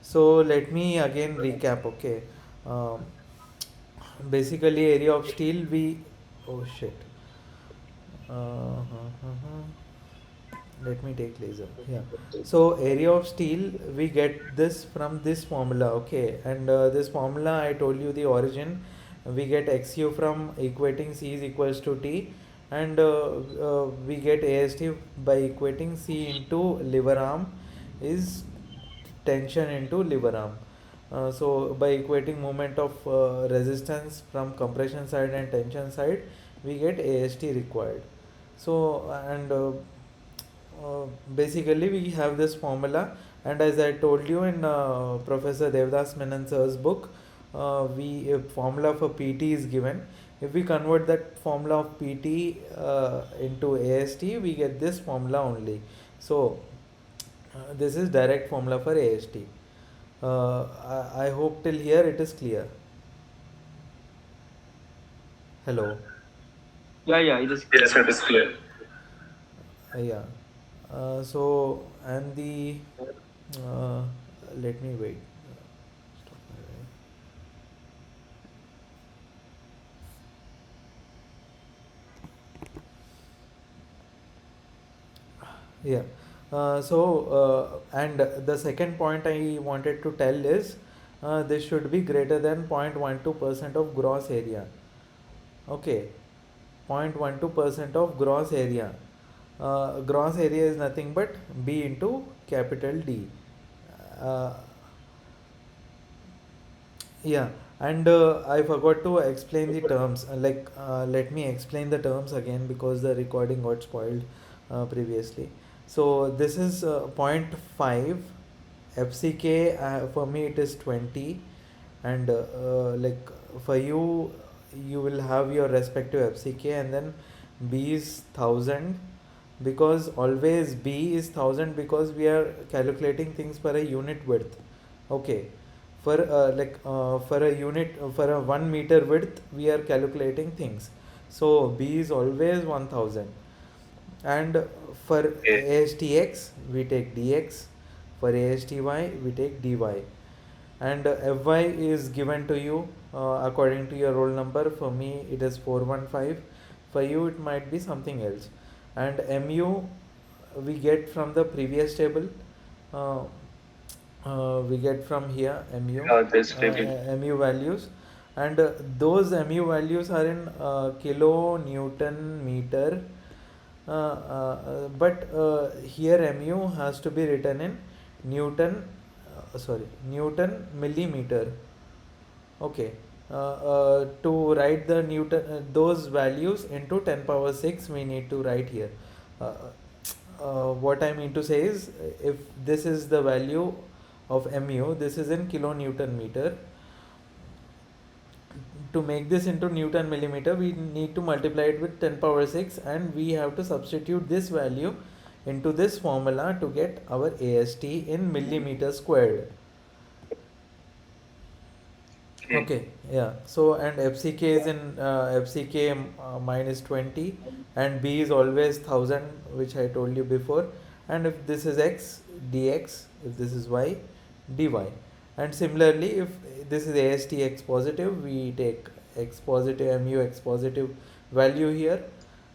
So let me again recap. Okay. Um, Basically, area of steel we. Oh shit. Let me take laser. Yeah. So area of steel we get this from this formula. Okay, and this formula I told you the origin. We get XU from equating C is equals to T, and we get AST by equating C into lever arm is tension into lever arm. So by equating moment of resistance from compression side and tension side, we get AST required. So and basically we have this formula, and as I told you in Professor Devdas Menon sir's book, we a formula for PT is given. If we convert that formula of PT into AST, we get this formula only. So this is direct formula for AST. I hope till here it is clear. Hello. Yeah, yeah, it is Yes, clear. it is clear. Yeah. So and the uh, let me wait. Stop my Yeah. And the second point I wanted to tell is this should be greater than 0.12% of gross area. Okay, 0.12% of gross area. Gross area is nothing but B into capital D. Uh, Yeah, and I forgot to explain the terms. Let me explain the terms again because the recording got spoiled previously. So this is point 0.5 FCK. For me, it is 20, and like for you, you will have your respective FCK, and then B is 1,000, because always B is 1,000 because we are calculating things per a unit width. Okay, for a unit for a 1 meter width we are calculating things, so B is always 1,000. And for Okay. ASTX we take DX, for ASTY we take DY, and FY is given to you according to your roll number. For me it is 415, for you it might be something else. And MU we get from the previous table. uh, we get from here MU, This table. MU values, and those MU values are in kilo Newton meter, but here MU has to be written in Newton, Newton millimeter. Okay. To write the Newton those values into 10 power 6 we need to write here. Uh, what I mean to say is, if this is the value of mu, this is in kilonewton meter. To make this into Newton millimeter, we need to multiply it with 10 power 6, and we have to substitute this value into this formula to get our AST in millimeter squared. Okay. Okay, yeah. So and FCK is in FCK minus 20, and B is always 1,000, which I told you before. And if this is X, dx, if this is Y, dy. And similarly, if this is AST X positive, we take X positive, MU X positive value here,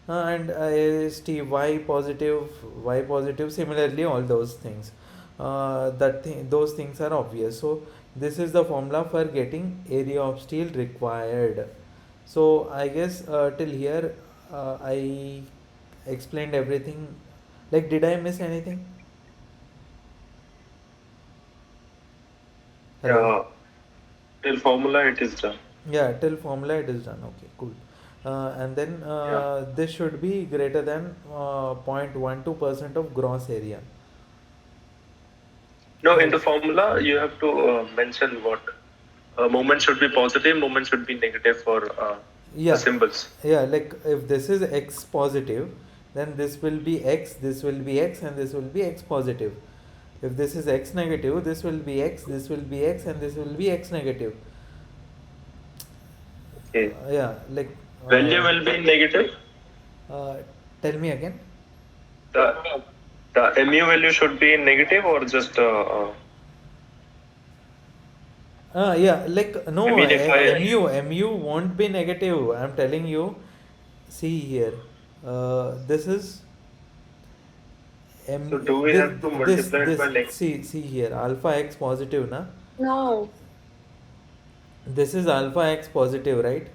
and AST Y positive, Y positive. Similarly, all those things. Those things are obvious. So this is the formula for getting area of steel required. So I guess till here I explained everything. Like, did I miss anything? Hello? Yeah. Till formula it is done. Yeah, till formula it is done. Okay, cool. And then Yeah. this should be greater than 0.12% of gross area. No, in Uh, the formula you have to mention what moment should be positive, moment should be negative for the yeah, symbols. yeah, like if this is X positive, then this will be X, this will be X, and this will be X positive. If this is X negative, this will be X, this will be X, and this will be X negative. Okay. Yeah, like Value will be negative. uh, tell me again. The the mu value should be negative or just Yeah, like no, I mean, if I mu won't be negative. I'm telling you. See here, this is so m. do we This have to this multiply it this. by next? See here, alpha x positive, na. No. This is alpha x positive, right?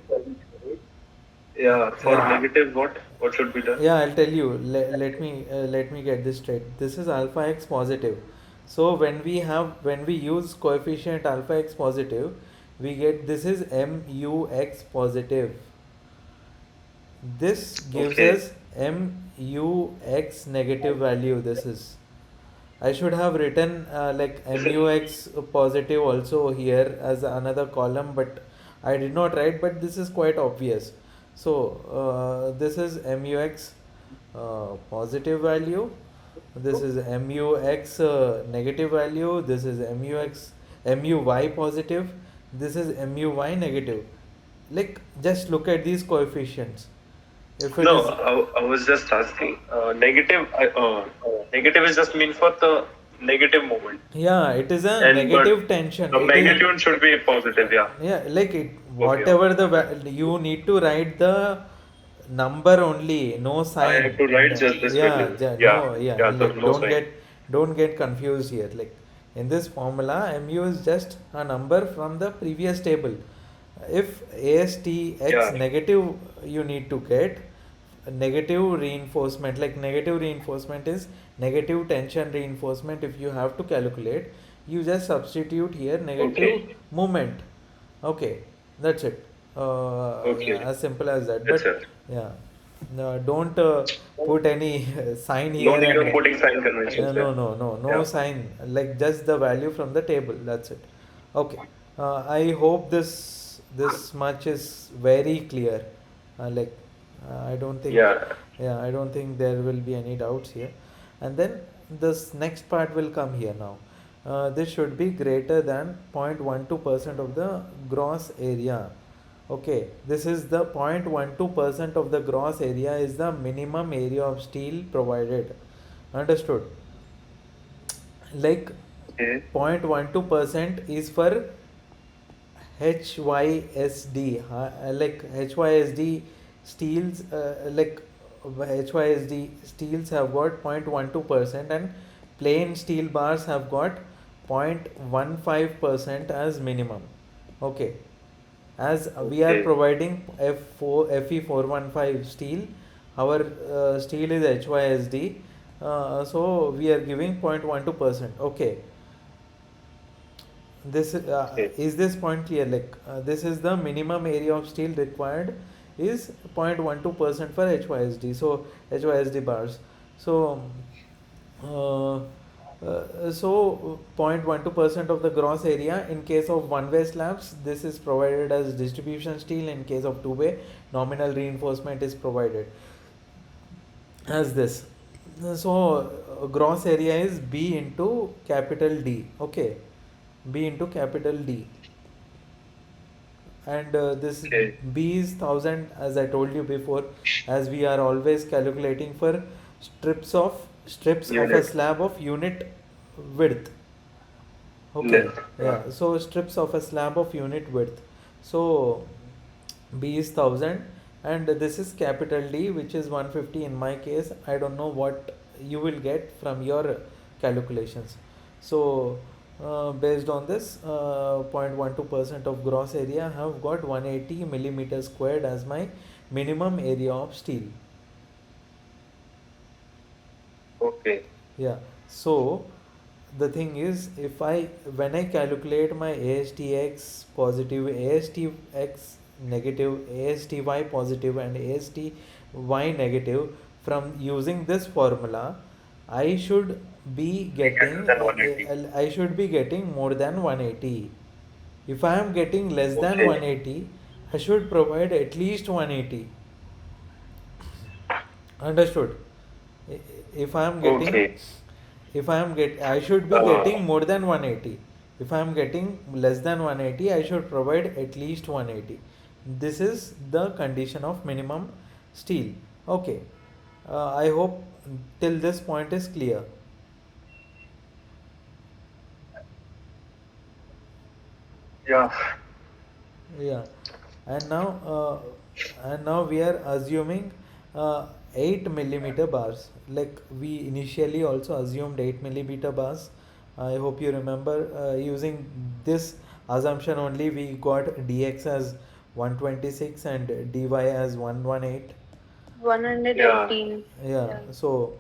Yeah, for Yeah, negative, what should be done? yeah. I'll tell you. Let me get this straight. This is alpha x positive. So when we use coefficient alpha x positive, we get this is mu x positive. This gives Okay. us mu x negative value. This is, I should have written like Is it? mu x positive also here as another column, but I did not write. But this is quite obvious. So this is mu x positive value. This is mu x negative value. This is mu y positive. This is mu y negative. Like just look at these coefficients. If it No, is, I was just asking. Negative is just mean for the negative moment, yeah, it is a and but negative tension. the It is, magnitude should be positive. Yeah. yeah, like it, Okay. whatever you need to write the number only, no I have sign. to write just this Yeah, value. Yeah. no, yeah, Yeah. So like no sign. don't get confused here. Like in this formula, mu is just a number from the previous table. If ASTX Yeah. negative, you need to get negative reinforcement. Like negative reinforcement is negative tension reinforcement. If you have to calculate, you just substitute here negative Okay. moment. Okay, that's it. Okay. As simple as that. That's But it. yeah, no, don't put any sign No here need of and putting sign conventions there. no Yeah. sign. Like just the value from the table. That's it. Okay. I hope this much is very clear. Like I don't think, Yeah. yeah, I don't think there will be any doubts here. And then this next part will come here now. This should be greater than 0.12% of the gross area. Okay, this is the 0.12% of the gross area is the minimum area of steel provided. Understood? Like Okay. 0.12% is for HYSD, like HYSD steels, like HYSD steels have got 0.12% and plain steel bars have got 0.15% as minimum. Okay, as we are Okay. providing Fe415 steel, our steel is HYSD, so we are giving 0.12%. Okay, this Okay. is this point clear? Like this is the minimum area of steel required is 0.12% for HYSD. So HYSD bars. So uh, 0.12% of the gross area in case of one-way slabs. This is provided as distribution steel. In case of two-way, nominal reinforcement is provided as this. So gross area is B into capital D. Okay, B into capital D, and this Okay. B is 1000, as I told you before, as we are always calculating for strips of a Unit. slab of unit width. Okay, Length. yeah, so strips of a slab of unit width. So B is 1000 and this is capital D, which is 150 in my case. I don't know what you will get from your calculations. So based on this, 0.12% of gross area, I have got 180 millimeters squared as my minimum area of steel. Okay. Yeah. So the thing is, if I when I calculate my ASTX positive, ASTX negative, ASTY positive, and ASTY negative from using this formula, I should be Greater getting than 180. I should be getting more than 180. If I am getting less than Okay. 180, I should provide at least 180. Understood? If I am getting, Okay. if I am I should be Uh, getting more than 180. If I am getting less than 180, I should provide at least 180. This is the condition of minimum steel. Okay, I hope till this point is clear. Yeah. Yeah, and now we are assuming 8 millimeter bars. Like we initially also assumed 8 millimeter bars. I hope you remember, using this assumption only we got dx as 126 and dy as 118. 118. Yeah, Yeah. so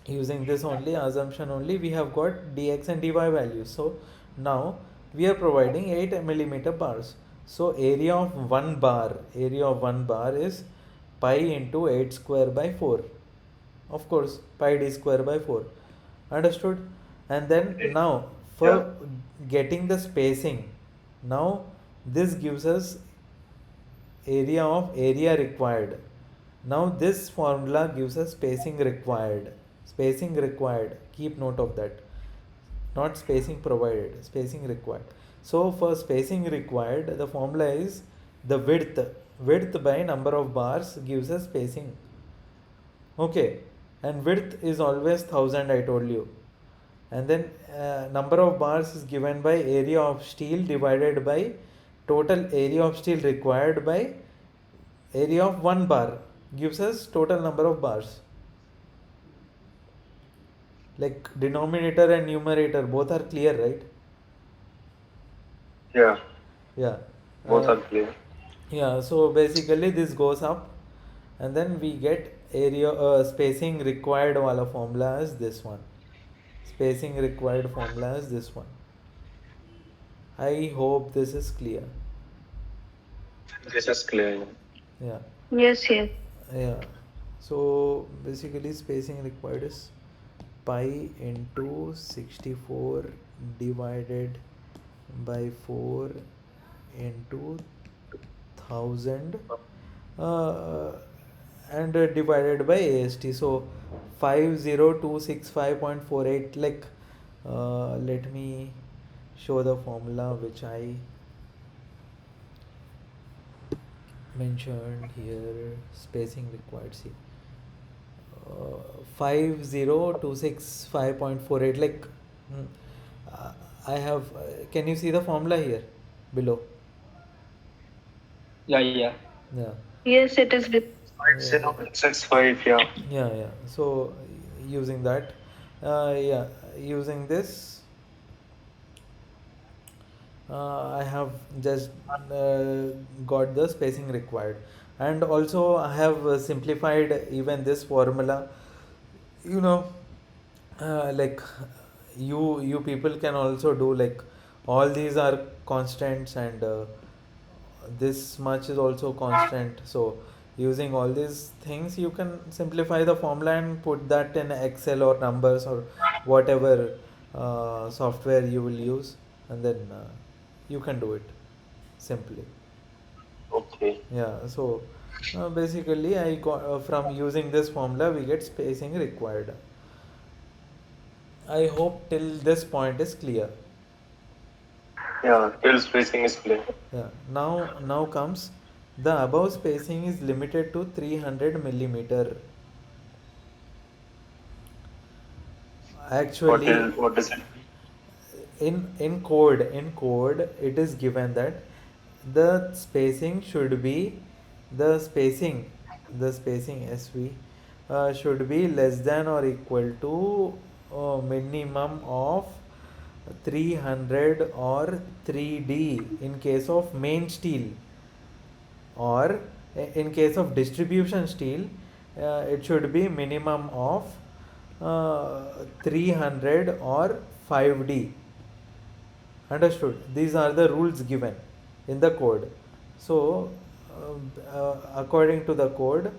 using this only assumption only we have got dx and dy values. So now we are providing 8 millimeter bars. So area of one bar is pi into 8 square by 4. Of course, pi d square by 4. Understood? And then now for Yeah. getting the spacing, now this gives us area required. Now this formula gives us spacing required. Spacing required. Keep note of that. Not spacing provided, spacing required. So for spacing required, the formula is the width. Width by number of bars gives us spacing. Okay, and width is always 1000, I told you. And then number of bars is given by area of steel divided by total area of steel required by area of one bar, gives us total number of bars. Like denominator and numerator both are clear, right? Yeah. Yeah. Both Uh, are clear. yeah, so basically this goes up and then we get area spacing required wala formula is this one. Spacing required formula is this one. I hope this is clear. This is clear. Yeah. Yes, yes. Yeah. So basically spacing required is pi into 64 divided by 4 into 1000 uh, and divided by AST. So 50265.48. Like let me show the formula which I mentioned here. Spacing required, see, 50265.48. Like mm, uh, I have can you see the formula here below? Yeah, yeah. Yeah. Yes, it is. 5065. Yeah. Yeah. So using that, yeah, using this, I have just got the spacing required, and also I have simplified even this formula. You know, like you people can also do, like all these are constants and this much is also constant. So using all these things you can simplify the formula and put that in excel or numbers or whatever software you will use, and then you can do it simply. Okay. Yeah, so basically I got from using this formula we get spacing required. I hope till this point is clear. Yeah. Till spacing is clear. Yeah. Now comes the above spacing is limited to 300 millimeter. Actually, What is it? in code it is given that the spacing should be the spacing SV should be less than or equal to minimum of 300 or 3D in case of main steel, or in case of distribution steel it should be minimum of 300 or 5D. Understood? These are the rules given in the code. So according to the code,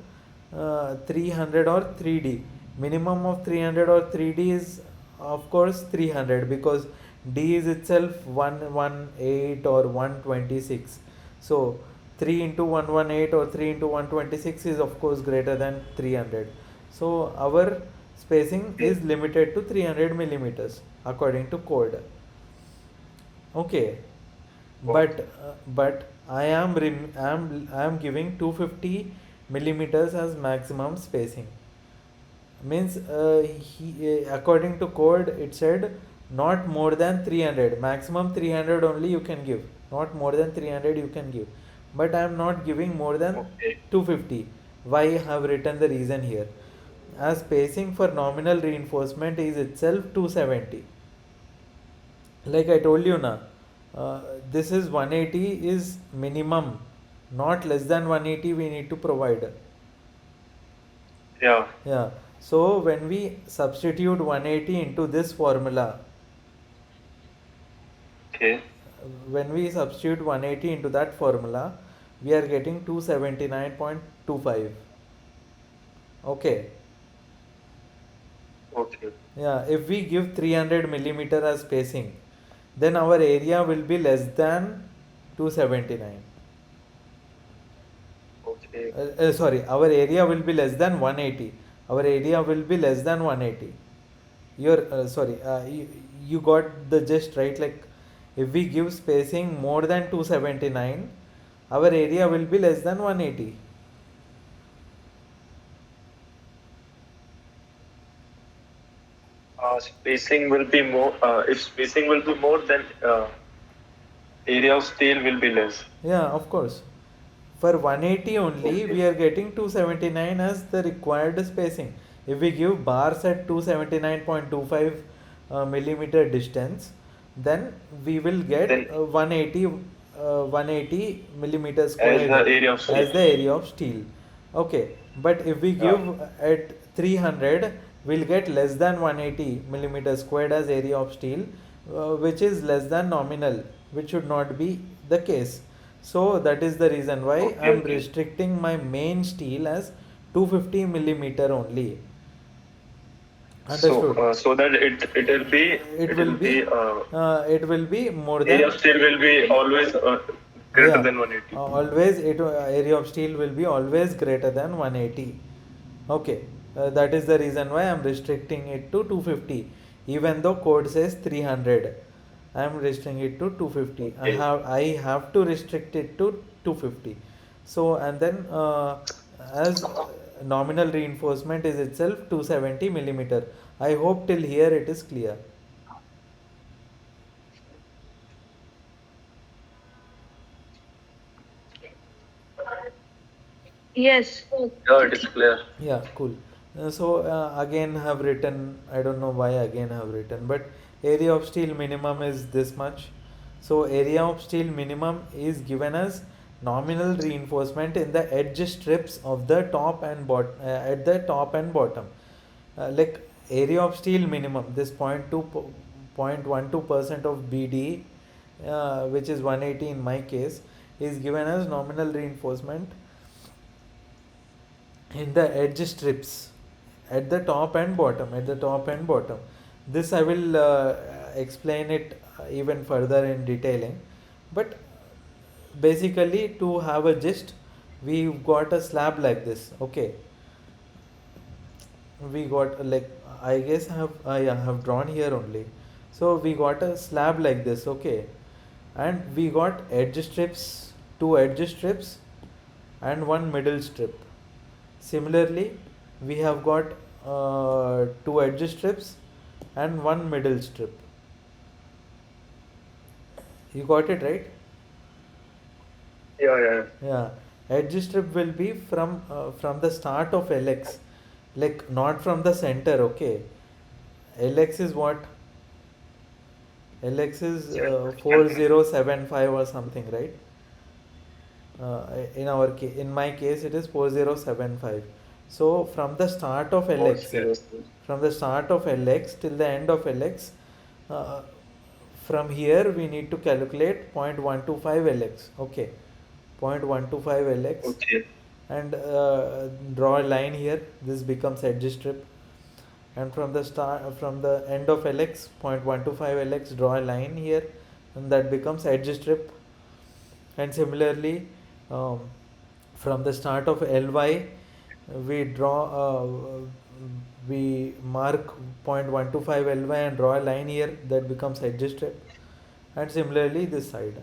300 or 3D, minimum of 300 or 3D is of course 300, because D is itself 118 or 126. So 3 into 118 or 3 into 126 is of course greater than 300. So our spacing is limited to 300 millimeters according to code. Okay, but I am giving 250 millimeters as maximum spacing. Means according to code it said not more than 300, maximum 300 only you can give, not more than 300 you can give, but I am not giving more than Okay. 250. Why I have written the reason here, as spacing for nominal reinforcement is itself 270. Like I told you now, this is 180 is minimum, not less than 180 we need to provide. Yeah. Yeah, so when we substitute 180 into this formula, Okay. when we substitute 180 into that formula, we are getting 279.25. Okay. Okay. Yeah, if we give 300 millimeter as spacing, then our area will be less than 279. Okay. Sorry, our area will be less than 180. Our area will be less than 180. You're sorry, you got the gist, right? Like if we give spacing more than 279, our area will be less than 180. Spacing will be more. If spacing will be more, then area of steel will be less. Yeah, of course. For 180 only, we Okay. are getting 279 as the required spacing. If we give bars at 279.25 millimeter distance, then we will get Then 180 millimeter as the squared area of steel. as the area of steel. Okay, but if we Yeah. give at 300, we'll get less than 180 millimeter squared as area of steel, which is less than nominal, which should not be the case. So that is the reason why I Okay. am Okay. restricting my main steel as 250 millimeter only. Understood? So that It it will will be be it will be more area than, of steel will be always greater yeah, than 180. always area of steel will be always greater than 180. Okay, that is the reason why I am restricting it to 250, even though code says 300. I am restricting it to 250. Okay. I have to restrict it to 250. So and then as nominal reinforcement is itself 270 millimeter. I hope till here it is clear. Yes. Yeah, it is clear. Yeah, cool. Again have written, I don't know why again have written, but area of steel minimum is this much. So area of steel minimum is given as nominal reinforcement in the edge strips of the top and at the top and bottom. Like area of steel minimum, this 0.12% of BD, which is 180 in my case, is given as nominal reinforcement in the edge strips at the top and bottom. This I will explain it even further in detailing, but basically to have a gist, we've got a slab like this. Okay, we got like, I guess I have drawn here only. So we got a slab like this. Okay, and we got edge strips, two edge strips and one middle strip. Similarly, we have got two edge strips and one middle strip. You got it right? Yeah, yeah. Yeah. Edge strip will be from the start of LX, like not from the center. Okay. LX is what? LX is 4075 or something, right? In my case it is 4075. So from the start of Four LX, zero. from the start of LX till the end of LX, uh, from here we need to calculate 0.125 LX. Okay, 0.125 LX, Okay. and draw a line here. This becomes edge strip, and from the end of LX, 0.125 LX, draw a line here, and that becomes edge strip. And similarly, um, from the start of ly, we draw we mark 0.125 ly and draw a line here, that becomes edge strip. And similarly this side.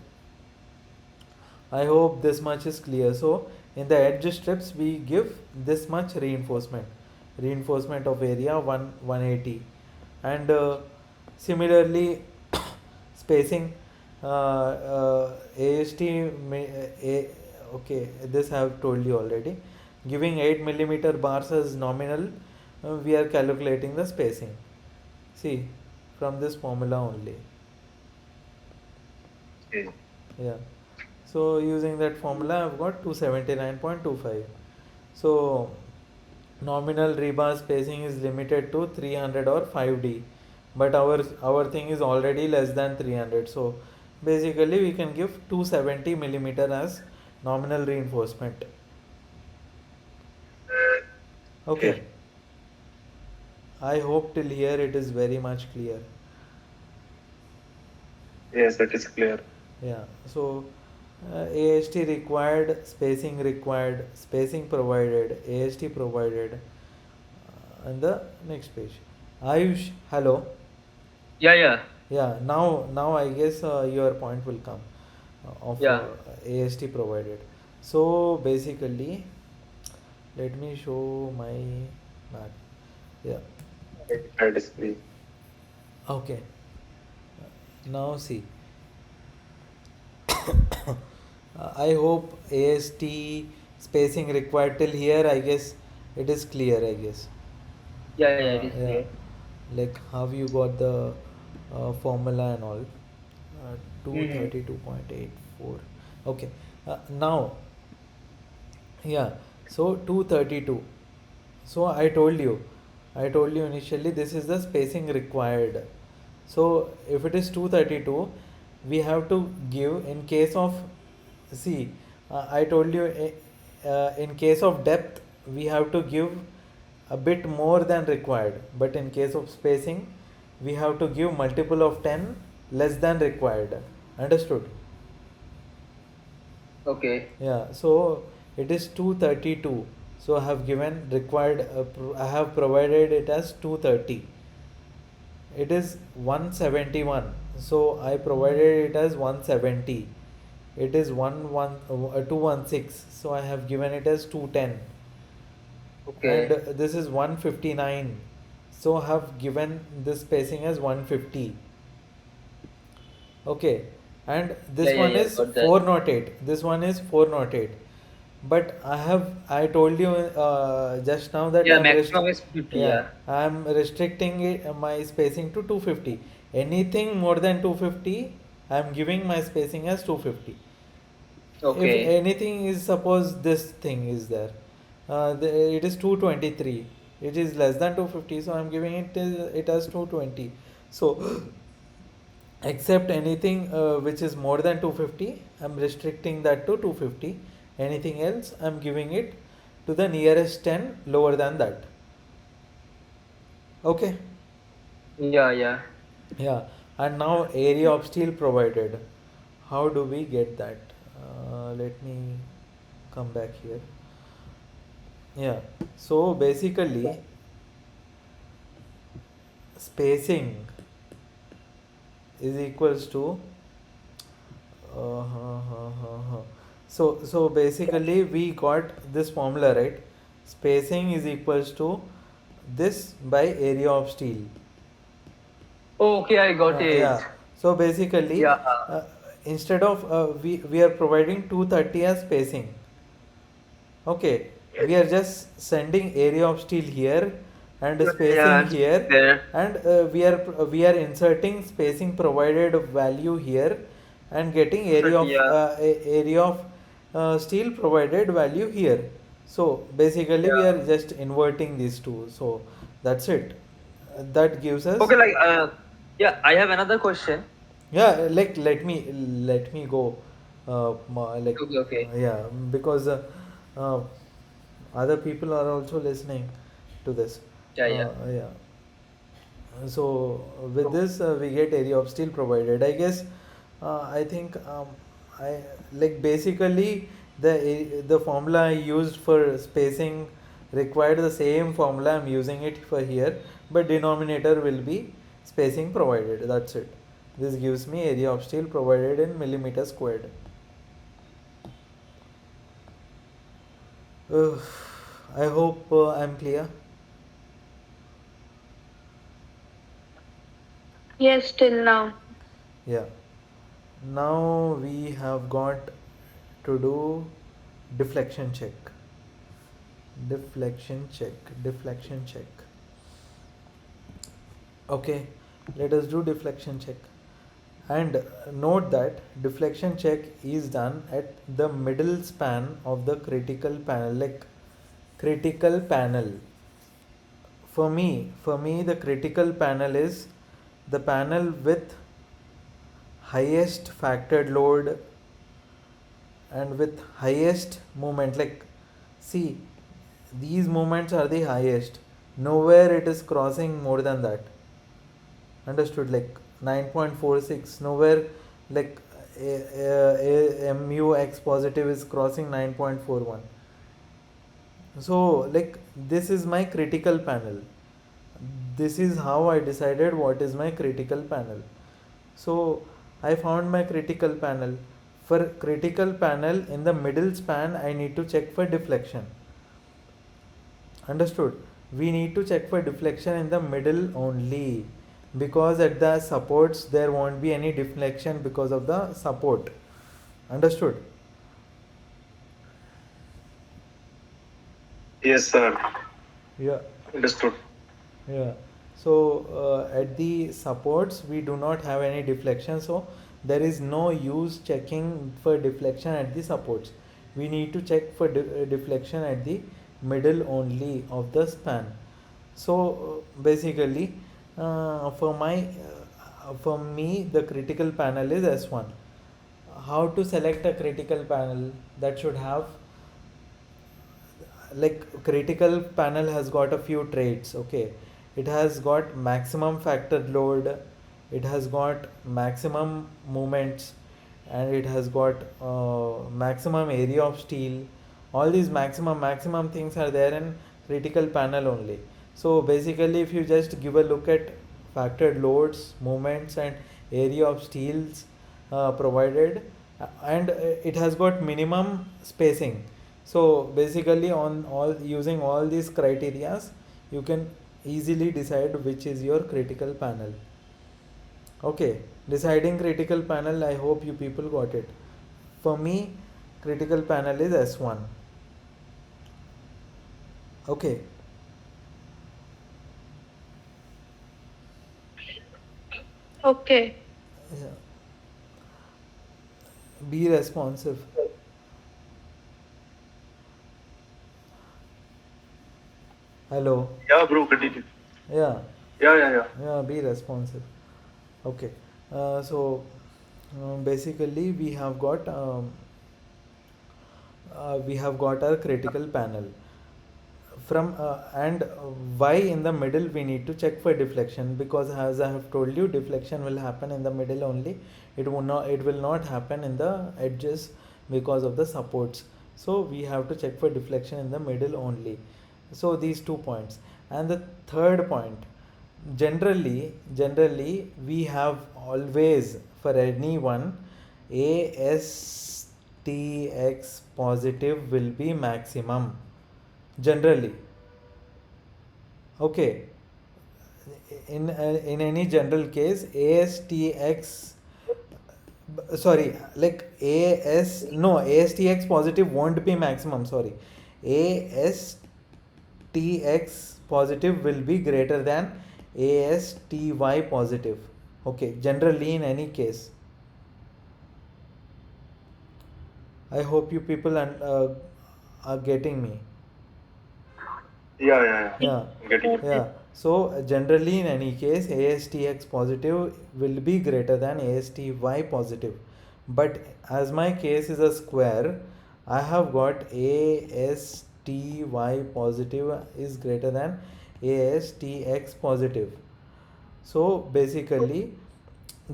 I hope this much is clear. So in the edge strips we give this much reinforcement of area 180, and Similarly, spacing, AST, okay, this I have told you already. Giving 8 millimeter bars as nominal, we are calculating the spacing. See, from this formula only. Okay. Yeah. So using that formula, I've got 279.25. So nominal rebar spacing is limited to 300 or 5D, but our thing is already less than 300. So basically, we can give 270 millimeter as nominal reinforcement. Okay. Okay. I hope till here it is very much clear. Yes, that is clear. Yeah. So AST required, spacing provided, AST provided. And the next page. Ayush, hello. Yeah, yeah, Yeah. Now I guess your point will come of yeah. AST provided. So basically, let me show my map. Yeah. I disagree. Okay. Now see. I hope AST spacing required till here. I guess it is clear. I guess. Yeah, yeah, it is Yeah, clear. like how you got the formula and all. Hmm. 232.84. Okay. Now, yeah. So 232. So I told you initially this is the spacing required. So if it is 232, we have to give in case of, see, I told you in case of depth we have to give a bit more than required, but in case of spacing we have to give multiple of 10 less than required. Understood? Okay. Yeah, so it is 232. So I have given required, I have provided it as 230. It is 171. So I provided it as 170. It is 216. So I have given it as 210. And Okay. this is 159. So I have given this spacing as 150. Okay, and Yeah, this yeah, one yeah. is Got that. 408. This one is 408. But I told you just now that Yeah, maximum is 50. yeah, Yeah. I am restricting my spacing to 250. Anything more than 250, I am giving my spacing as 250. If Okay. anything is, suppose this thing is there, it is 223. It is less than 250, so I am giving it as 220. So except anything which is more than 250, I'm restricting that to 250. Anything else, I'm giving it to the nearest 10 lower than that. Okay. Yeah, yeah. Yeah. And now area of steel provided. How do we get that? Let me come back here. Yeah. So basically, spacing is equals to so basically we got this formula, right? Spacing is equals to this by area of steel. Okay, I got it. Yeah. So basically, Yeah. uh, instead of we are providing 230 as spacing. Okay, we are just sending area of steel here and Yeah, spacing I'm here, there. and we are inserting spacing provided value here and getting area 230. of Yeah. area of steel provided value here. So basically we are Yeah. just inverting these two. So that's it. That gives us, Okay, like yeah, I have another question. yeah, like let me go like Okay, okay. yeah, because uh, other people are also listening to this. Yeah, yeah. Yeah, so with So, this we get area of steel provided, I guess. I think I like basically the formula I used for spacing required the same formula I'm using it for here, but denominator will be spacing provided. That's it. This gives me area of steel provided in millimeter squared. uh, I hope I'm clear. Yes, till now. Yeah. Now we have got to do deflection check. Deflection check. Deflection check. Okay, let us do deflection check. And note that deflection check is done at the middle span of the critical panel, like critical panel. For me, the critical panel is the panel with highest factored load and with highest moment. Like, see, these moments are the highest. Nowhere it is crossing more than that. Understood? Like 9.46. Nowhere like mu x positive is crossing 9.41. So, like, this is my critical panel. This is how I decided what is my critical panel. So, I found my critical panel. For critical panel in the middle span, I need to check for deflection. Understood? We need to check for deflection in the middle only, because at the supports there won't be any deflection because of the support. Understood? Yes, sir. Yeah. Understood. Yeah. So at the supports we do not have any deflection, so there is no use checking for deflection at the supports. We need to check for deflection at the middle only of the span. So basically, for me the critical panel is S1. How to select a critical panel? That should have, like, critical panel has got a few traits. Okay, it has got maximum factored load, it has got maximum moments, and it has got maximum area of steel. All these maximum things are there in critical panel only. So basically, if you just give a look at factored loads, moments, and area of steels provided, and it has got minimum spacing. So basically, on all using all these criterias, you can easily decide which is your critical panel. Okay, deciding critical panel, I hope you people got it. For me, critical panel is S1. Okay. Okay. Yeah. Be responsive. Hello. Yeah, bro, continue. Yeah. Yeah. Be responsive. Okay. So basically we have got our critical panel from and why in the middle we need to check for deflection, because as I have told you, deflection will happen in the middle only. It will not happen in the edges because of the supports. So we have to check for deflection in the middle only. So these 2 points. And the third point, generally we have always, for anyone, ASTX positive will be maximum generally. Okay, in any general case, ASTX, sorry, like ASTX positive won't be maximum, sorry. ASTX positive will be greater than ASTY positive. Okay, generally in any case. I hope you people are getting me. Yeah. Yeah. Getting it. Yeah. So generally in any case, ASTX positive will be greater than ASTY positive. But as my case is a square, I have got ASTY positive is greater than ASTX positive. So basically,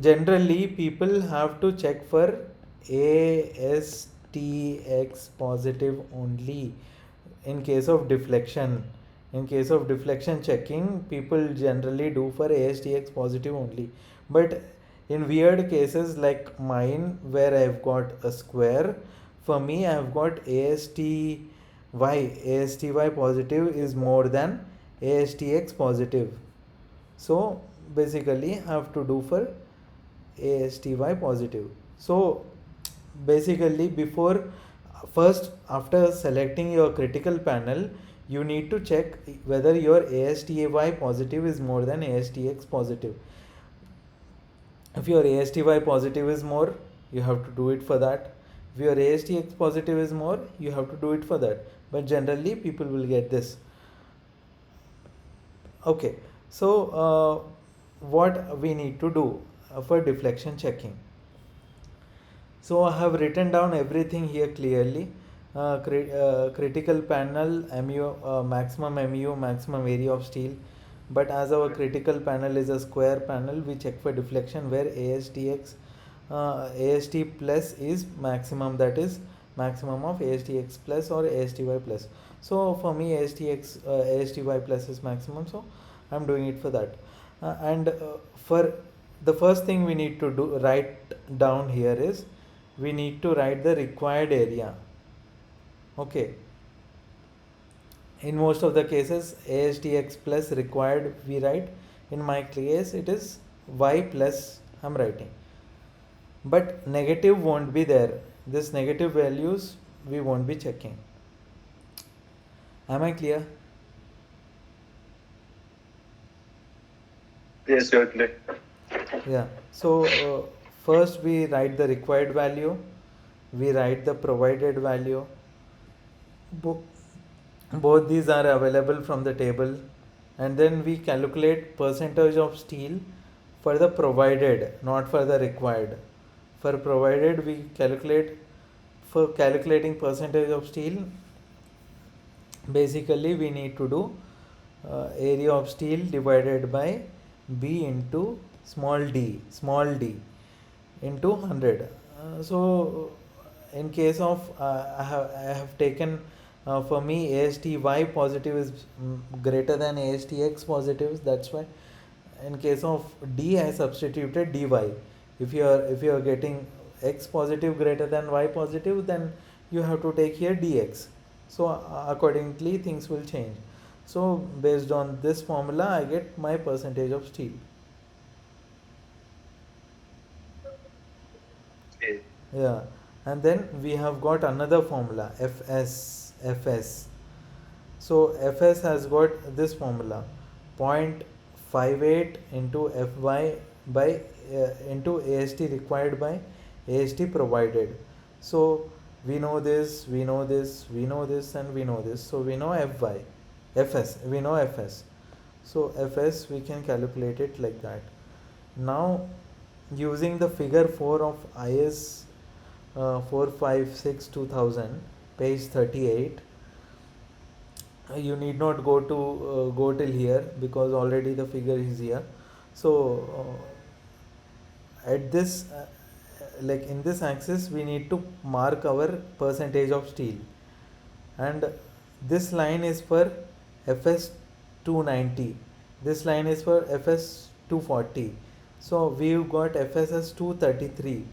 generally people have to check for ASTX positive only in case of deflection. In case of deflection checking, people generally do for ASTX positive only. But in weird cases like mine, where I've got a square, for me I've got ASTY positive is more than ASTX positive. So basically have to do for ASTY positive. So basically first after selecting your critical panel, you need to check whether your ASTY positive is more than ASTX positive. If your ASTY positive is more, you have to do it for that. If your ASTX positive is more, you have to do it for that. But generally people will get this. Okay, so what we need to do for deflection checking? So I have written down everything here clearly. Critical panel, maximum MU, maximum area of steel. But as our critical panel is a square panel, we check for deflection where AST plus is maximum, that is maximum of ASTX plus or ASTY plus. So for me ASTY plus is maximum, so I'm doing it for that. And for the first thing we need to do write down here is we need to write the required area. Okay, in most of the cases ASTX plus required we write. In my case it is Y plus I'm writing, but negative won't be there. This negative values we won't be checking. Am I clear? Yes, you are clear. Yeah, so first we write the required value, we write the provided value. Both these are available from the table, and then we calculate percentage of steel for the provided, not for the required. For provided we calculate, for calculating percentage of steel, basically we need to do area of steel divided by B into small d into 100. So in case of I have taken for me ASTY positive is greater than ASTX positive, that's why in case of D I substituted dy. If you are getting X positive greater than Y positive, then you have to take here dx. So accordingly things will change. So based on this formula I get my percentage of steel. Okay. Yeah, and then we have got another formula FS. So Fs has got this formula 0.58 into Fy by into AST required by AST provided. So we know this, we know this, we know this, and we know this. So we know Fs, we know Fs. So Fs we can calculate it like that. Now using the figure 4 of IS 456 2000, page 38, you need not go till here because already the figure is here. So at this like in this axis we need to mark our percentage of steel, and this line is for Fs 290, this line is for Fs 240. So we've got Fs as 233.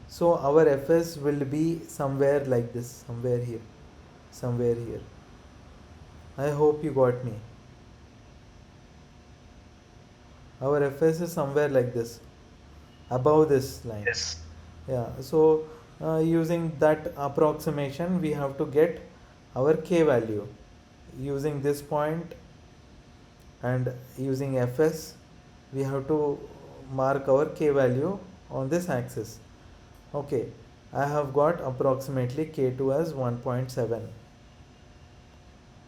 So our Fs will be somewhere like this, somewhere here. I hope you got me. Our Fs is somewhere like this, above this line. Yes. Yeah, so using that approximation we have to get our K value using this point, and using Fs we have to mark our K value on this axis. Okay, I have got approximately K2 as 1.7.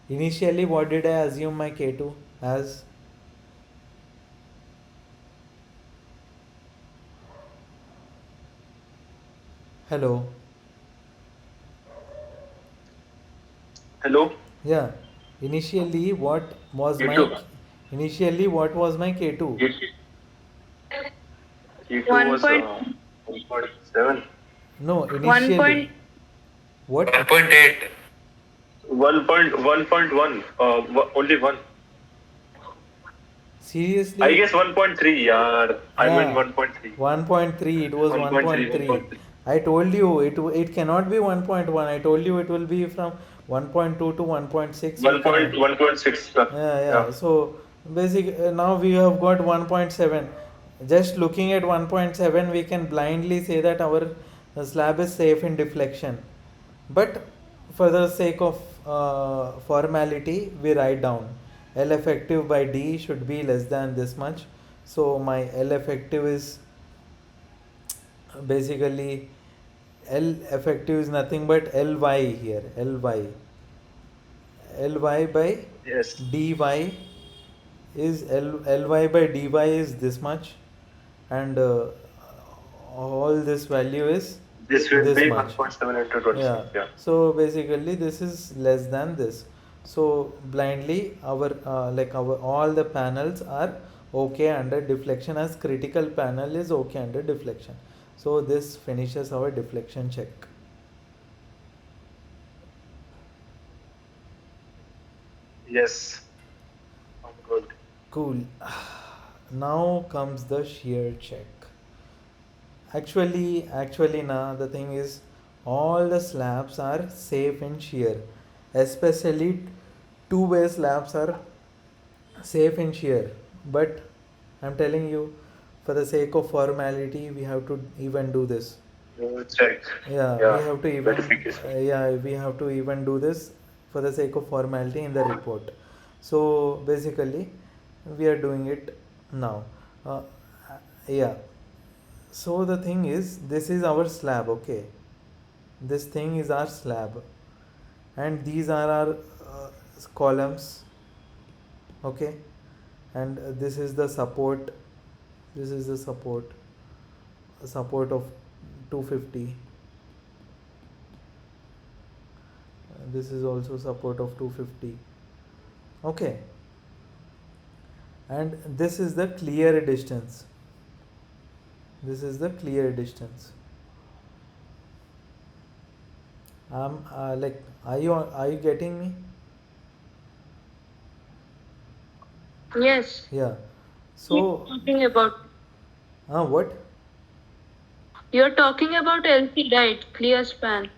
Initially what did I assume my K2 as? Hello. Hello. Yeah. Initially what was K2. what was my K2? K2 One was point- 1.7. No, One initially. point- What? 1.8. 1.1. Only one. Seriously? I guess 1.3. Yeah, I Yeah. meant 1.3. 1.3. It was 1.3. 1.3. I told you it cannot be 1.1. I told you it will be from 1.2 to 1.6. 1.6. Yeah. So Now we have got 1.7. Just looking at 1.7, we can blindly say that our slab is safe in deflection. But for the sake of formality, we write down L effective by D should be less than this much. So my L effective is basically, L effective is nothing but Ly here. Ly by Yes. dy is Ly by dy is this much, and all this value is This will this be much. 1.7 into 26. Yeah. Yeah. So basically, this is less than this. So blindly, our all the panels are okay under deflection, as critical panel is okay under deflection. So this finishes our deflection check. Yes. I'm good. Cool. Now comes the shear check. Actually, now the thing is, all the slabs are safe in shear, especially two-way slabs are safe in shear. But I'm telling you, for the sake of formality, we have to even do this. Check. Yeah, Yeah, we have to even verification. we have to even do this for the sake of formality in the report. So basically, we are doing it now. Yeah. So the thing is, this is our slab, okay? This thing is our slab, and these are our columns, okay? And this is the support. This is the support. Support of 250. This is also support of 250. Okay. And this is the clear distance. This is the clear distance. Are you getting me? Yes. Yeah. You're So, talking about what? you're talking about LC, right? Clear span.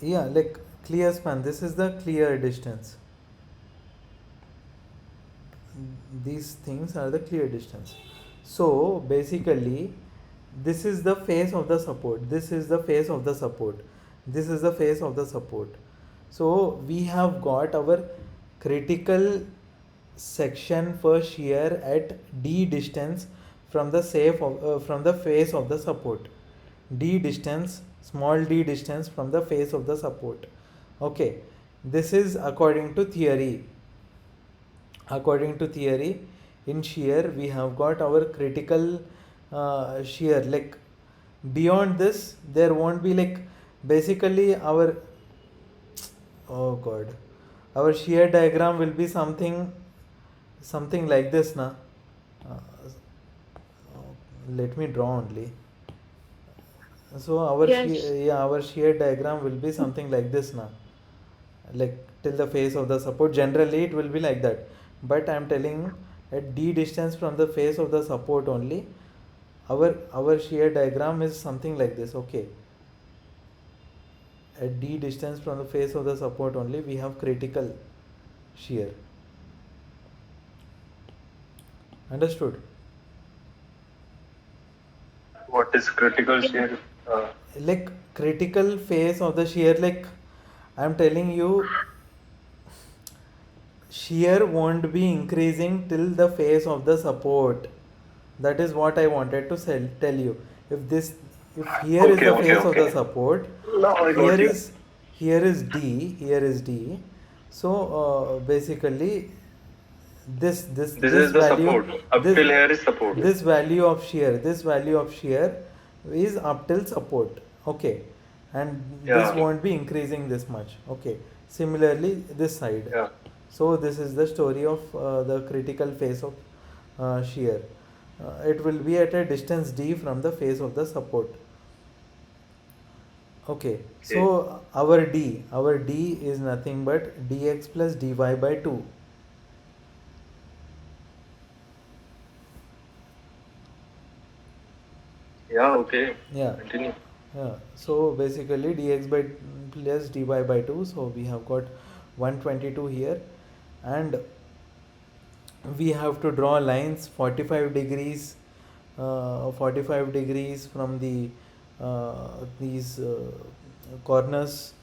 Yeah, like clear span. This is the clear distance. These things are the clear distance. So basically, this is the face of the support. This is the face of the support. This is the face of the support. So we have got our critical section for shear at d distance from the from the face of the support. D distance, small d distance from the face of the support. Okay, this is according to theory. According to theory, in shear we have got our critical shear. Like beyond this, there won't be like basically our, oh god, our shear diagram will be something like this, na. Uh, Let me draw only. So our Yes. our shear diagram will be something like this, na, like till the face of the support. Generally it will be like that, but I am telling at d distance from the face of the support only, our shear diagram is something like this, okay? At d distance from the face of the support only, we have critical shear. Understood? What is critical shear? Like critical phase of the shear, like I'm telling you, shear won't be increasing till the face of the support. That is what I wanted to tell you. If here is the face of the support, Now I got you. here is D. So basically, this This is the value, support. Up this, till here is support. this value of shear is up till support, okay? And this Yeah. won't be increasing this much, okay? Similarly, this side. Yeah. So this is the story of the critical phase of shear. It will be at a distance d from the face of the support. Okay, so our d is nothing but dx plus dy by 2. Yeah, okay. Yeah. Continue. Yeah, so basically dx by plus dy by 2. So we have got 122 here, and we have to draw lines 45 degrees, 45 degrees from these corners.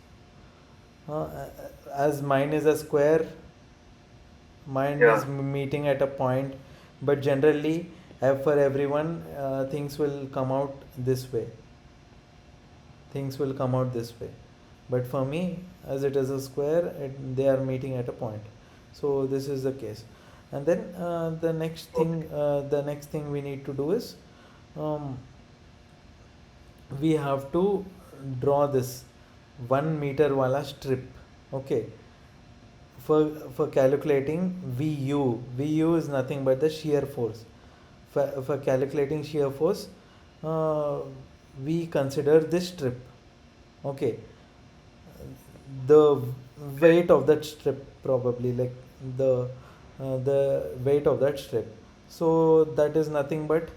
As mine is a square, mine Yeah. is meeting at a point, but generally for everyone things will come out this way. Things will come out this way, but for me, as it is a square, they are meeting at a point. So this is the case. And then the next thing we need to do is, um, we have to draw this 1 meter wala strip. Okay, for calculating vu is nothing but the shear force. For calculating shear force, uh, we consider this strip. Okay, the weight of that strip, probably, like the weight of that strip. So that is nothing but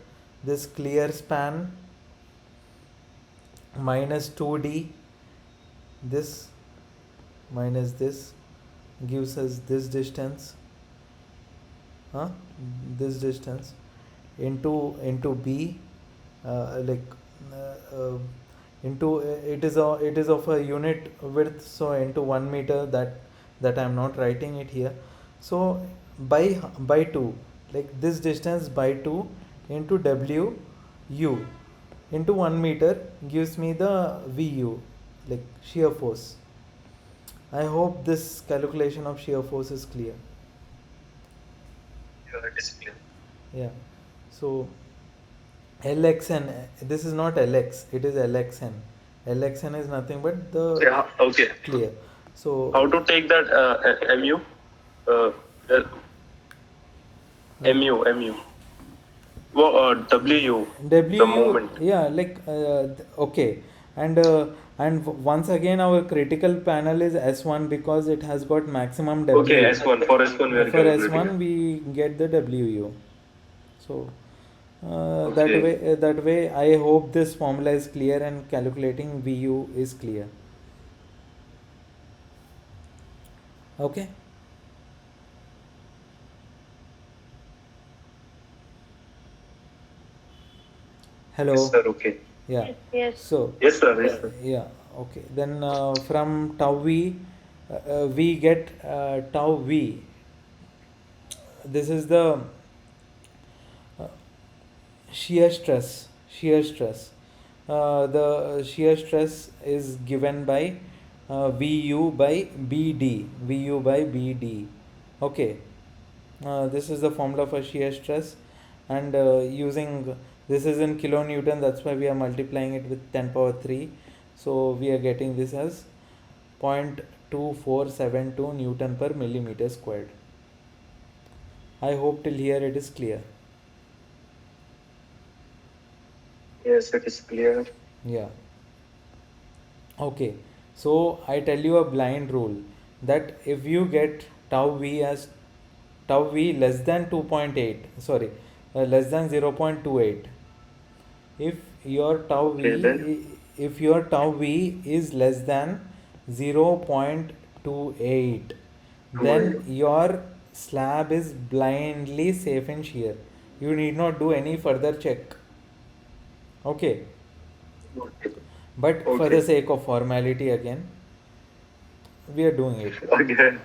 this clear span minus 2d, this minus this gives us this distance, huh? This distance into b, like uh, into it is of a unit width, so into 1 meter, that I'm not writing it here. So by 2, like this distance by 2 into w u into 1 meter gives me the vu, like shear force. I hope this calculation of shear force is clear. Yeah, it is clear. Yeah. So lxn, this is not lx, it is lxn. Lxn is nothing but the Yeah. Okay. clear. So How to take that mu? Uh, uh, mu. Well, W, W, the moment. yeah, like okay, and once again our critical panel is S1 because it has got maximum W. Okay, S1. For S1, we are For calculating. S1 we get the WU. So Okay. that way I hope this formula is clear and calculating VU is clear. Okay. Hello. Yes, sir. Okay. Yeah. Yes. So Yes, sir. Yes, sir. yeah, okay. Then from tau v, we get tau v. This is the uh, shear stress. Shear stress. The shear stress is given by VU by BD. VU by BD. Okay. This is the formula for shear stress, and using this is in kilonewton, that's why we are multiplying it with 10 power 3. So we are getting this as 0.2472 Newton per millimeter squared. I hope till here it is clear. Yes, it is clear. Yeah. Okay. So I tell you a blind rule that if you get tau v as tau v less than 2.8, sorry, less than 0.28, if your tau Okay, v then? if your tau v is less than 0.28, then your slab is blindly safe in shear. You need not do any further check. Okay. Okay. But for the sake of formality again, we are doing it. Okay.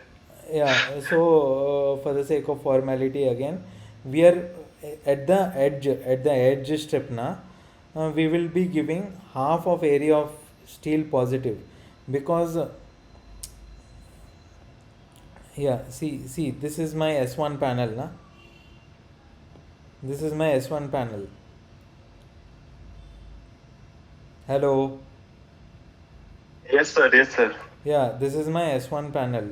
Yeah, so for the sake of formality again, we are at the edge strip na, we will be giving half of area of steel positive, because yeah, see this is my S1 panel na, this is my S1 panel. Hello. Yes, sir. Yes, sir. Yeah, this is my S1 panel,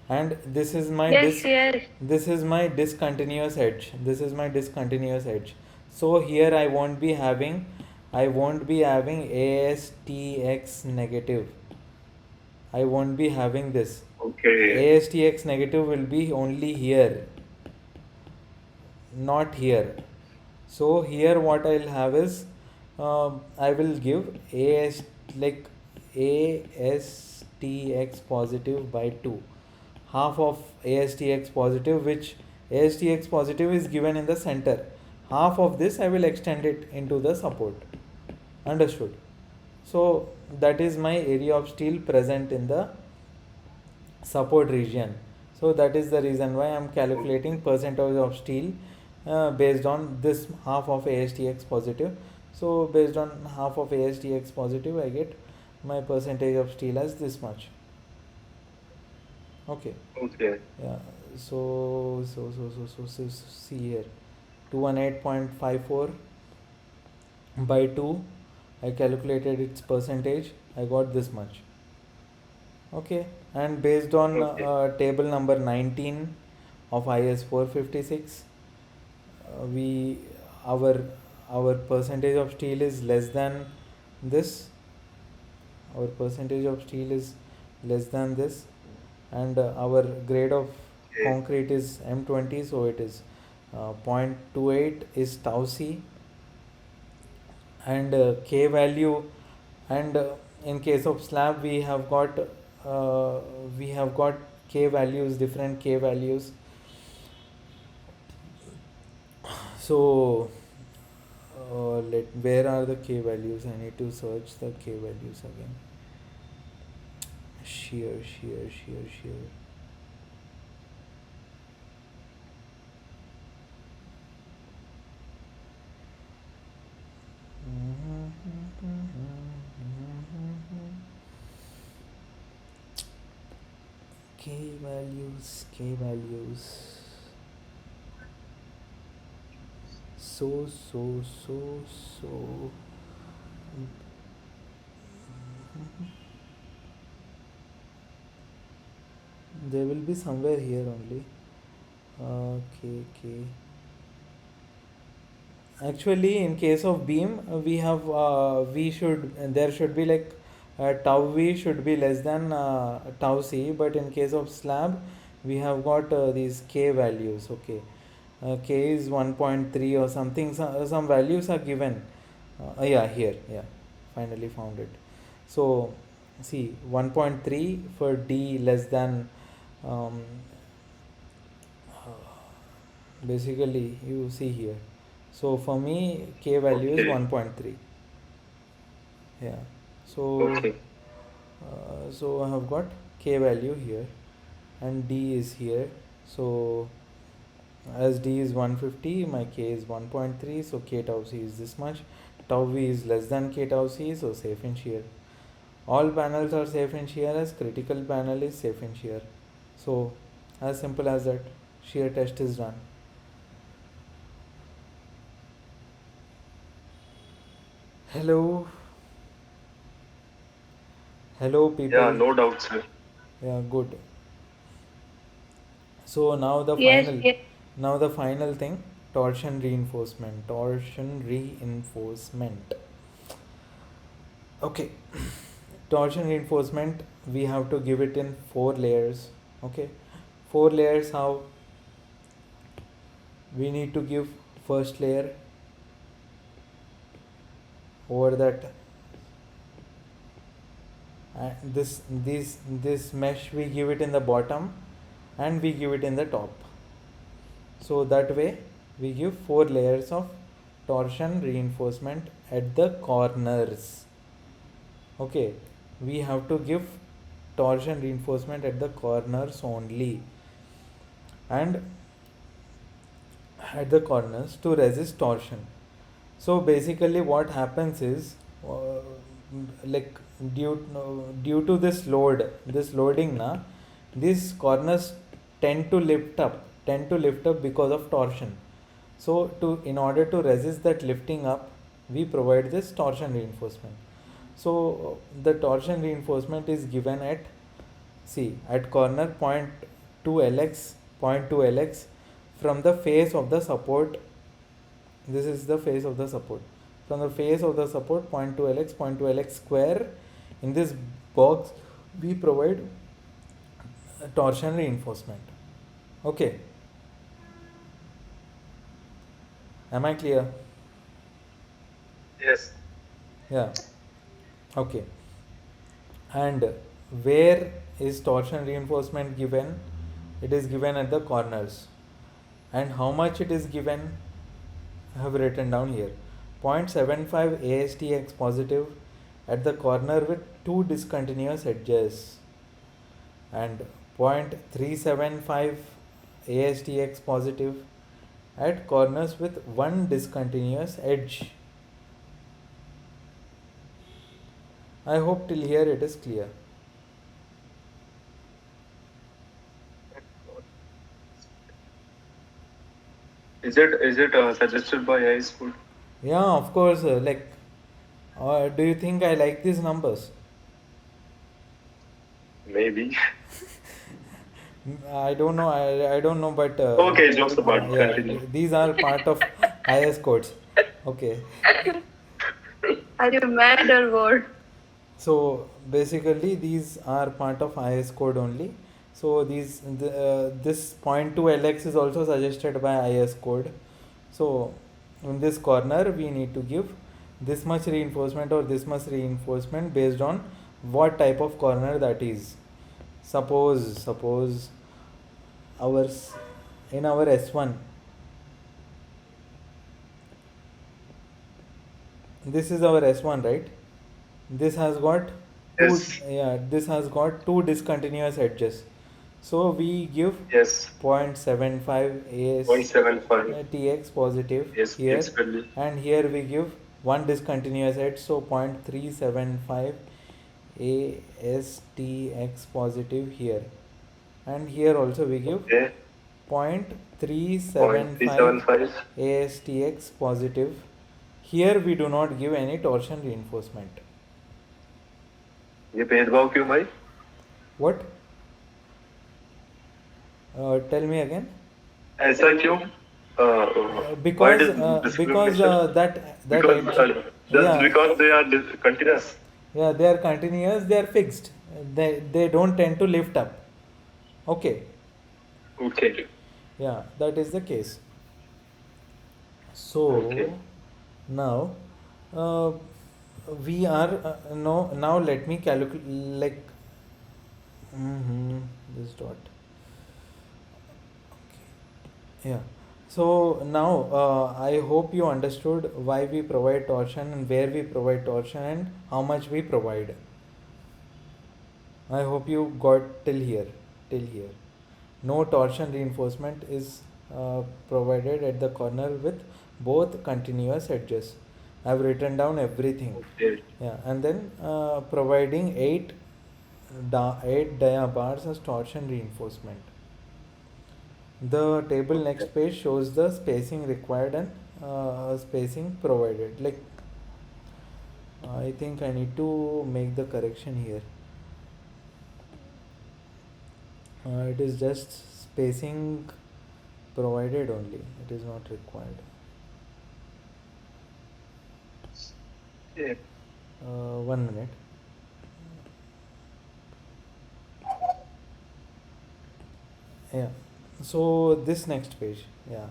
and this is my Yes, yes. this is my discontinuous edge. This is my discontinuous edge. So here I won't be having ASTX negative. I won't be having this. Okay. ASTX negative will be only here, not here. So here what I'll have is, I will give like ASTX positive by 2, half of ASTX positive, which ASTX positive is given in the center. Half of this I will extend it into the support. Understood? So that is my area of steel present in the support region. So that is the reason why I am calculating percentage of steel based on this half of ASTX positive. So based on half of ASTX positive, I get my percentage of steel as this much. Okay. Okay. Yeah. So see here, 218.54 by 2. I calculated its percentage. I got this much. Okay. And based on Okay. table number 19 of IS 456, we our our percentage of steel is less than this. Our percentage of steel is less than this, and our grade of Okay. concrete is M20, so it is 0.28 is tau c, and K value, and in case of slab we have got K values, different K values. So where are the K values? I need to search the K values again. Shear. K values. So. They will be somewhere here only. K. Actually, in case of beam, there should be like tau v should be less than tau c, but in case of slab, we have got these K values. Okay, K is 1.3 or something. Some values are given. Yeah, here. Yeah, finally found it. So, see, 1.3 for D less than. Um, Basically, you see here. So for me, K value is Okay. 1.3. Yeah. So Okay. so I have got K value here, and D is here. So as D is 150, my K is 1.3. So K tau C is this much. Tau V is less than K tau C, so safe in shear. All panels are safe in shear as critical panel is safe in shear. So as simple as that, shear test is done. Hello people. Yeah, no doubt, sir. Yeah, good. So now Yes, yes. the final thing, torsion reinforcement. Okay. Torsion reinforcement, we have to give it in 4 layers. Okay, 4 layers. How we need to give first layer over that, this mesh we give it in the bottom and we give it in the top. So that way we give 4 layers of torsion reinforcement at the corners. Okay, we have to give torsion reinforcement at the corners only, and at the corners to resist torsion. So basically what happens is like due to this loading na, these corners tend to lift up because of torsion. So in order to resist that lifting up, we provide this torsion reinforcement. So the torsion reinforcement is given at corner 0.2 lx from the face of the support. This is the face of the support. From the face of the support, 0.2 lx square. In this box, we provide torsion reinforcement. Okay. Am I clear? Yes. Yeah. Okay. And where is torsion reinforcement given? It is given at the corners. and how much it is given I have written down here. 0.75 ASTX positive at the corner with two discontinuous edges, and 0.375 ASTX positive at corners with one discontinuous edge. I hope till here it is clear. Is it suggested by high school? Yeah, of course. Do you think I like these numbers? Maybe. I don't know. I don't know, but Okay, jokes apart. yeah, Continue. these are part of IS codes. Okay. Are you mad or what? So basically, these are part of IS code only. So this 0.2 LX is also suggested by IS code. So in this corner, we need to give this much reinforcement or this much reinforcement based on what type of corner that is. Suppose ours in our S1, this is our S1, right? This has got Yes. this has got two discontinuous edges. So we give Yes. 0.75 0.75. ASTX positive Yes. here, Yes. Value. and here we give one discontinuous edge, so 0.375 ASTX positive here, and here also we give Okay. 0.375 0.375. ASTX positive. Here we do not give any torsion reinforcement. ये भेदभाव क्यों भाई? What? Tell me again. ऐसा क्यों? Why Because this discrimination? that Because edge, just yeah, because they are continuous. yeah, they are continuous, they are fixed. They don't tend to lift up. Okay, Okay. yeah, that is the case. So Okay. now we are no now let me calculate like this dot. Okay. Yeah. So now I hope you understood why we provide torsion and where we provide torsion and how much we provide. I hope you got till here. Till here. No torsion reinforcement is provided at the corner with both continuous edges. I've written down everything. Okay. Yeah, and then providing 8 dia bars as torsion reinforcement. The table next page shows the spacing required and spacing provided. Like I think I need to make the correction here. It is just spacing provided only. It is not required. Okay. 1 minute. Yeah. So this next page. Yeah.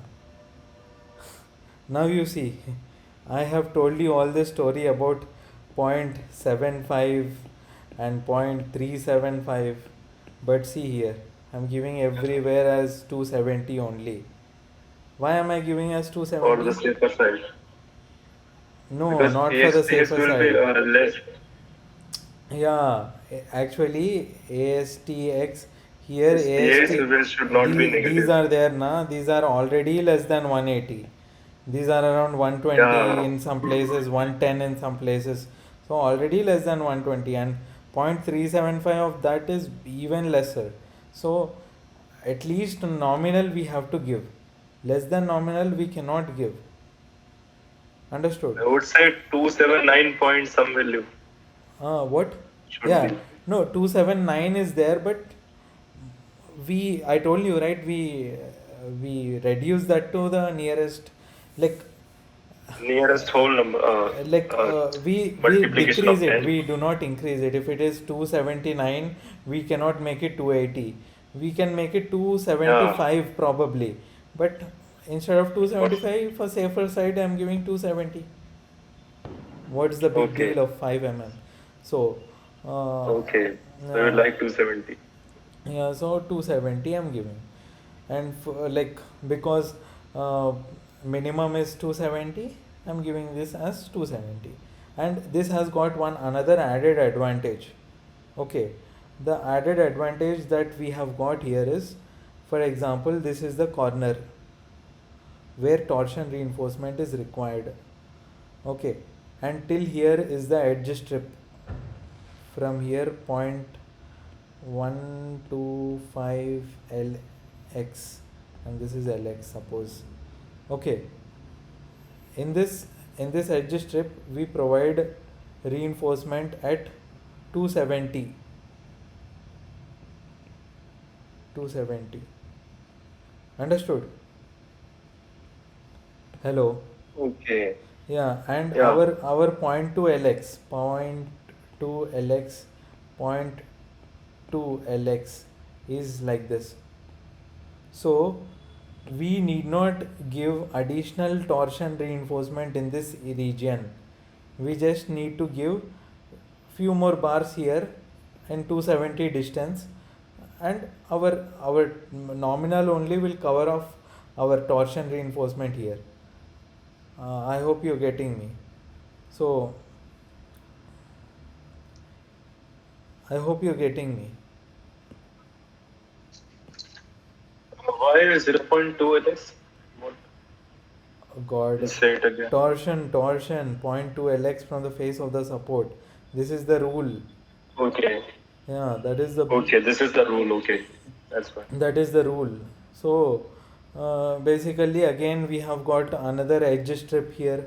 Now you see, I have told you all this story about 0.75 and 0.375, but see here, I'm giving everywhere as 270 only. Why am I giving as For 270? the safer side. No, Because not for the ASTS safer will side. be less. Yeah, actually ASTX here ASTS should not be these negative. are there na, these are already less than 180. These are around 120 Yeah. in some places, 110 in some places. So already less than 120, and 0.375 of that is even lesser. So at least nominal we have to give. Less than nominal we cannot give. Understood? I would say 279 point some value. What? Should Yeah, be. no, 279 is there, but I told you, right? We reduce that to the nearest, like Nearest whole number. we Multiplication decrease of it. 10. We do not increase it. If it is 279, we cannot make it 280. We can make it 275 probably, but instead of 275 for safer side, I'm giving 270. What's the big Okay. deal of 5 mm? So Okay. So you would like 270. yeah, so 270 I'm giving. and like because uh, minimum is 270, I'm giving this as 270. And this has got one another added advantage. Okay, the added advantage that we have got here is, for example, this is the corner where torsion reinforcement is required. Okay, and till here is the edge strip. From here point 125 lx, and this is lx, suppose. Okay, in this edge strip we provide reinforcement at 270. Understood? Hello. Okay. Yeah, and Yeah. our point to lx, point to lx, point to lx is like this. So we need not give additional torsion reinforcement in this region. We just need to give few more bars here and 270 distance, and our nominal only will cover off our torsion reinforcement here. I hope you're getting me. So I hope you're getting me. Why 0.2 LS? What? God. Say it again. Torsion, 0.2 lx from the face of the support. This is the rule. Okay. Yeah, that is the Okay, this is the rule. Okay, that's fine. that is the rule. So basically again we have got another edge strip here.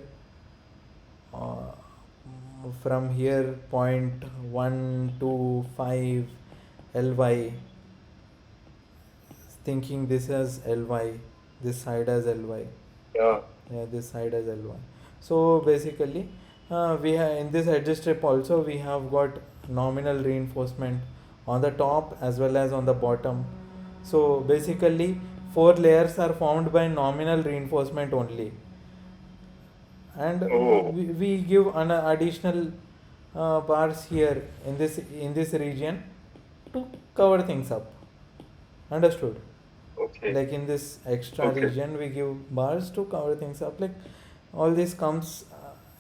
From here point 125 ly, thinking this as ly, this side as ly. Yeah. Yeah, this side as L1. So basically we have in this edge strip also we have got nominal reinforcement on the top as well as on the bottom. So basically 4 layers are formed by nominal reinforcement only, and Oh. we give an additional bars here in this region to cover things up. Understood? Okay. Like in this extra Okay. region we give bars to cover things up. Like all this comes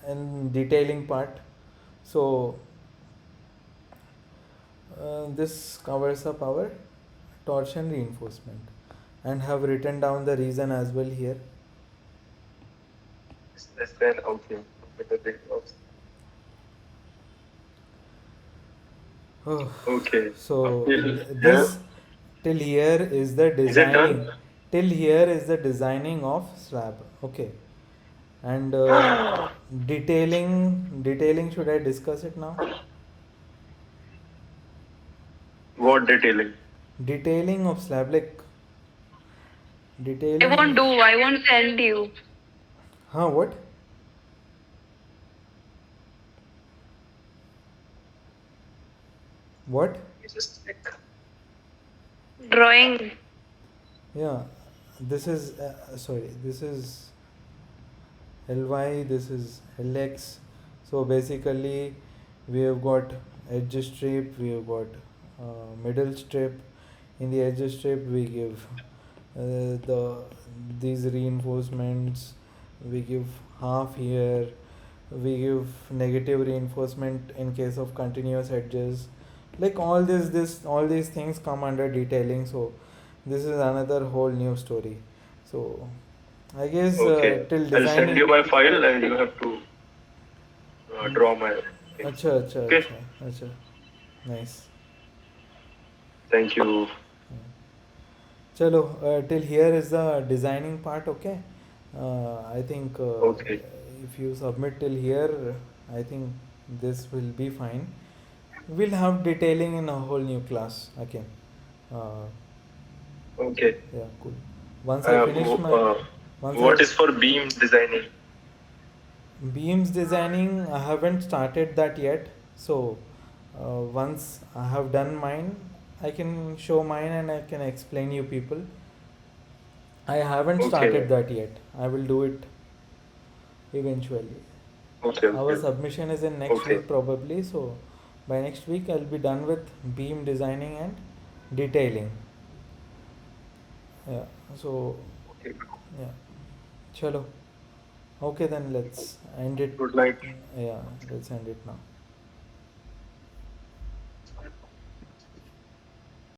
in detailing part. So this covers up our torsion reinforcement, and have written down the reason as well here. Less than okay. Oh, Okay. so Yeah. this till here is the Is it done? designing. Till here is the designing of slab. Okay, and detailing. Should I discuss it now? What detailing? Detailing of slab, like I detailing. won't do. I won't send you. Huh? What? What? Just check. Drawing. Yeah, this is sorry. This is ly. This is lx. So basically, we have got edge strip. We have got middle strip. In the edge strip, we give these reinforcements. We give half here. We give negative reinforcement in case of continuous edges. Like all all these things come under detailing. So this is another whole new story. So I guess Okay. till I'll send designing. you my file and you have to draw my thing. Acha, acha, Okay. acha, acha. Nice. Thank you. Chalo, till here is the designing part. Okay. I think Okay. if you submit till here, I think this will be fine. We'll have detailing in a whole new class. Okay. Uh, Okay. yeah, cool. Once I finish my once What I is for beam designing? beams designing, I haven't started that yet. So once I have done mine, I can show mine and I can explain you people. I haven't Okay. started that yet. I will do it eventually. Okay. Our Okay. submission is in next Okay. week probably. So by next week I'll be done with beam designing and detailing. Yeah. So Okay. yeah. Chalo. Okay, then let's end it. Good night. Yeah, let's end it now.